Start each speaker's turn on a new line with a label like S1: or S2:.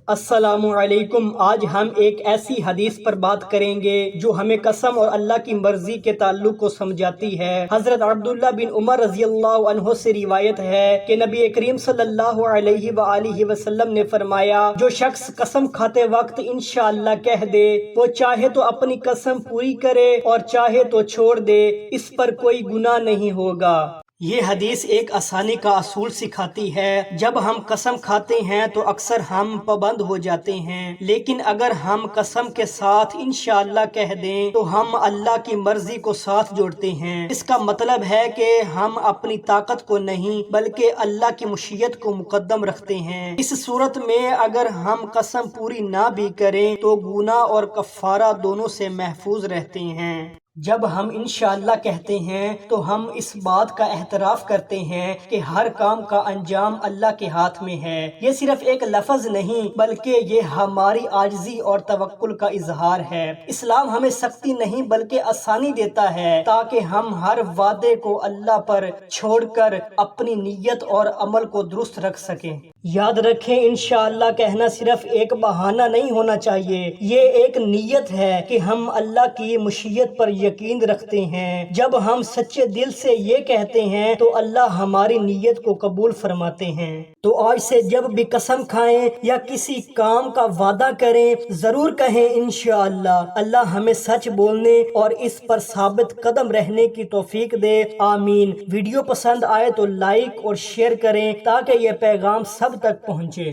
S1: السلام علیکم۔ آج ہم ایک ایسی حدیث پر بات کریں گے جو ہمیں قسم اور اللہ کی مرضی کے تعلق کو سمجھاتی ہے۔ حضرت عبداللہ بن عمر رضی اللہ عنہ سے روایت ہے کہ نبی کریم صلی اللہ علیہ وآلہ وسلم نے فرمایا، جو شخص قسم کھاتے وقت انشاءاللہ کہہ دے، وہ چاہے تو اپنی قسم پوری کرے اور چاہے تو چھوڑ دے، اس پر کوئی گناہ نہیں ہوگا۔ یہ حدیث ایک آسانی کا اصول سکھاتی ہے۔ جب ہم قسم کھاتے ہیں تو اکثر ہم پابند ہو جاتے ہیں، لیکن اگر ہم قسم کے ساتھ انشاءاللہ کہہ دیں تو ہم اللہ کی مرضی کو ساتھ جوڑتے ہیں۔ اس کا مطلب ہے کہ ہم اپنی طاقت کو نہیں بلکہ اللہ کی مشیت کو مقدم رکھتے ہیں۔ اس صورت میں اگر ہم قسم پوری نہ بھی کریں تو گناہ اور کفارہ دونوں سے محفوظ رہتے ہیں۔ جب ہم انشاءاللہ کہتے ہیں تو ہم اس بات کا اعتراف کرتے ہیں کہ ہر کام کا انجام اللہ کے ہاتھ میں ہے۔ یہ صرف ایک لفظ نہیں بلکہ یہ ہماری عاجزی اور توکل کا اظہار ہے۔ اسلام ہمیں سختی نہیں بلکہ آسانی دیتا ہے تاکہ ہم ہر وعدے کو اللہ پر چھوڑ کر اپنی نیت اور عمل کو درست رکھ سکیں۔ یاد رکھیں، انشاءاللہ کہنا صرف ایک بہانہ نہیں ہونا چاہیے، یہ ایک نیت ہے کہ ہم اللہ کی مشیت پر یقین رکھتے ہیں۔ جب ہم سچے دل سے یہ کہتے ہیں تو اللہ ہماری نیت کو قبول فرماتے ہیں۔ تو آج سے جب بھی قسم کھائیں یا کسی کام کا وعدہ کریں، ضرور کہیں انشاءاللہ۔ اللہ ہمیں سچ بولنے اور اس پر ثابت قدم رہنے کی توفیق دے، آمین۔ ویڈیو پسند آئے تو لائک اور شیئر کریں تاکہ یہ پیغام سب تک پہنچے۔